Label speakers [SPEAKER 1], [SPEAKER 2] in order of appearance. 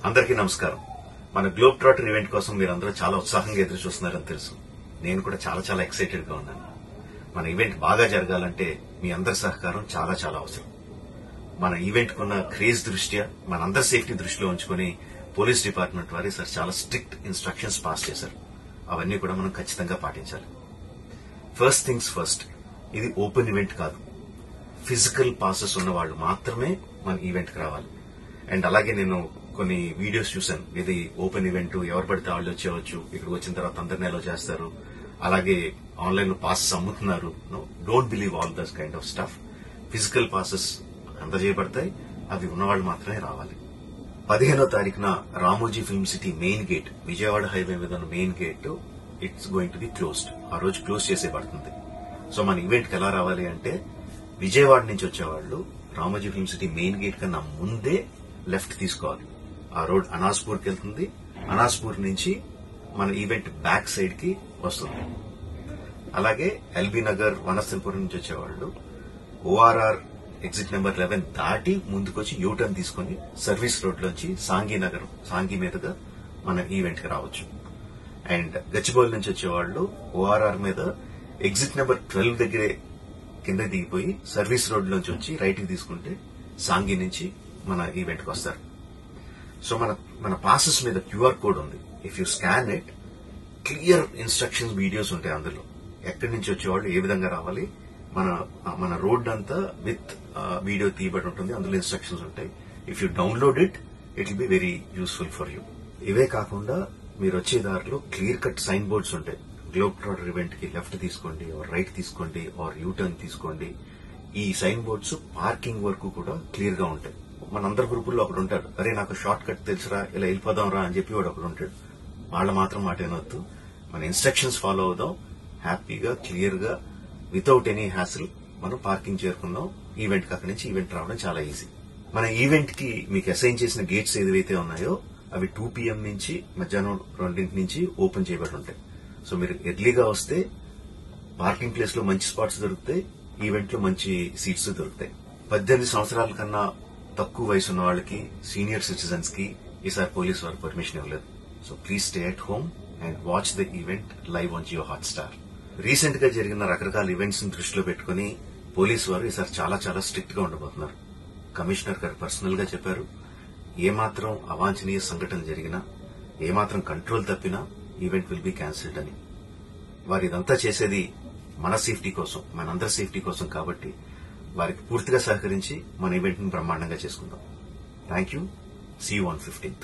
[SPEAKER 1] అందరికీ నమస్కారం. మన గ్లోబ్ ట్రాటర్ ఈవెంట్ కోసం మీరందరూ చాలా ఉత్సాహంగా ఎదురు చూస్తున్నారని తెలుసు. నేను కూడా చాలా ఎక్సైటెడ్ గా ఉన్నాను. మన ఈవెంట్ బాగా జరగాలంటే మీ అందరి సహకారం చాలా అవసరం. మన ఈవెంట్ కున్న క్రేజ్ దృష్ట్యా మనందరి సేఫ్టీ దృష్టిలో ఉంచుకుని పోలీస్ డిపార్ట్మెంట్ వారు సార్ చాలా స్ట్రిక్ట్ ఇన్స్ట్రక్షన్స్ పాస్ చేశారు. అవన్నీ కూడా మనం ఖచ్చితంగా పాటించాలి. ఫస్ట్ థింగ్స్ ఫస్ట్, ఇది ఓపెన్ ఈవెంట్ కాదు. ఫిజికల్ పాసెస్ ఉన్న వాళ్ళు మాత్రమే మన ఈవెంట్ కి రావాలి. అండ్ అలాగే నేను కొన్ని వీడియోస్ చూశాను. ఇది ఓపెన్ ఈవెంట్, ఎవరు పడితే వాళ్ళు వచ్చేవచ్చు, ఇక్కడికి వచ్చిన తర్వాత అందరినీ అలో చేస్తారు, అలాగే ఆన్లైన్ లో పాసెస్ అమ్ముతున్నారు. Don't believe all this kind of stuff. Physical passes అందజేయబడతాయి, అవి ఉన్నవాళ్ళు మాత్రమే రావాలి. 15వ తారీఖున Ramoji film city main gate, Vijayawada highway మీద ఉన్న main gate it's going to be closed. ఆ రోజు క్లోజ్ చేసేయబడుతుంది. సో మన ఈవెంట్ కి ఎలా రావాలి అంటే, విజయవాడ నుంచి వచ్చేవాళ్లు Ramoji film city main gate కన్నా ముందే లెఫ్ట్ తీసుకోవాలి. ఆ రోడ్ అనాస్పూర్ కి వెళ్తుంది. అనాస్పూర్ నుంచి మన ఈవెంట్ బ్యాక్ సైడ్ కి వస్తుంది. అలాగే ఎల్బీ నగర్, వనస్థలిపురం నుంచి వచ్చేవాళ్లు ఓఆర్ఆర్ ఎగ్జిట్ నెంబర్ 11 దాటి ముందుకొచ్చి యూటర్న్ తీసుకుని సర్వీస్ రోడ్ లోంచి సాంఘీ మీదుగా మన ఈవెంట్ కి రావచ్చు. అండ్ గచ్చిబౌలి నుంచి వచ్చేవాళ్లు ఓఆర్ఆర్ మీద ఎగ్జిట్ నెంబర్ 12 దగ్గరే కింద దిగిపోయి సర్వీస్ రోడ్ లోంచి వచ్చి రైట్ కి తీసుకుంటే సాంఘీ నుంచి మన ఈవెంట్ కి వస్తారు. సో మన పాసెస్ మీద క్యూఆర్ కోడ్ ఉంది. If you scan it, clear instructions videos ఉంటాయి అందులో. ఎక్కడి నుంచి వచ్చేవాళ్ళు ఏ విధంగా రావాలి, మన రోడ్ అంతా విత్ వీడియో తీయబడి ఉంటుంది. అందులో ఇన్స్ట్రక్షన్స్ ఉంటాయి. If you download it will be very useful for you. ఇవే కాకుండా మీరు వచ్చే దారిలో క్లియర్ కట్ సైన్ బోర్డ్స్ ఉంటాయి. గ్లోబ్ ట్రాటర్ ఈవెంట్ కి లెఫ్ట్ తీసుకోండి, ఆర్ రైట్ తీసుకోండి, ఆర్ యూటర్న్ తీసుకోండి. ఈ సైన్ బోర్డ్స్ పార్కింగ్ వరకు కూడా క్లియర్ గా ఉంటాయి. మనందరి గ్రూపుల్లో ఒకడు ఉంటాడు, అరే నాకు షార్ట్ కట్ తెలుసురా, ఇలా వెళ్ళిపోదాం రా అని చెప్పి వాడు ఒకడు ఉంటాడు. వాళ్ళ మాత్రం మాట ఏనొద్దు. మన ఇన్స్ట్రక్షన్స్ ఫాలో అవుదాం. హ్యాపీగా, క్లియర్ గా, వితౌట్ ఎనీ హ్యాసిల్ మనం పార్కింగ్ చేరుకుందాం. ఈవెంట్ కి అక్కడి నుంచి ఈవెంట్ రావడం చాలా ఈజీ. మన ఈవెంట్ కి మీకు అసైన్ చేసిన గేట్స్ ఏదైతే ఉన్నాయో అవి 2 PM నుంచి మధ్యాహ్నం 2 నుంచి ఓపెన్ చేయబడి ఉంటాయి. సో మీరు ఎర్లీగా వస్తే పార్కింగ్ ప్లేస్ లో మంచి స్పాట్స్ దొరుకుతాయి, ఈవెంట్ లో మంచి సీట్స్ దొరుకుతాయి. 18 సంవత్సరాల కన్నా తక్కువ వయసు ఉన్న వాళ్ళకి, సీనియర్ సిటిజన్స్ కి ఈసారి పోలీసు వారు పర్మిషన్ ఇవ్వలేదు. So please stay at home and watch the event live on Jio Hotstar. Recent గా జరిగిన రకరకాల ఈవెంట్స్ ని దృష్టిలో పెట్టుకుని పోలీసు వారు ఈసారి చాలా స్ట్రిక్ట్ గా ఉండబోతున్నారు. కమిషనర్ గారు పర్సనల్ గా చెప్పారు, ఏమాత్రం అవాంఛనీయ సంఘటన జరిగినా, ఏమాత్రం కంట్రోల్ తప్పినా ఈవెంట్ విల్ బి క్యాన్సిల్డ్ అని. వారు ఇదంతా చేసేది మన సేఫ్టీ కోసం, మనందరి సేఫ్టీ కోసం. కాబట్టి వారికి పూర్తిగా సహకరించి మన ఈవెంట్ ని బ్రహ్మాండంగా చేసుకుందాం. Thank you. See you on 15th.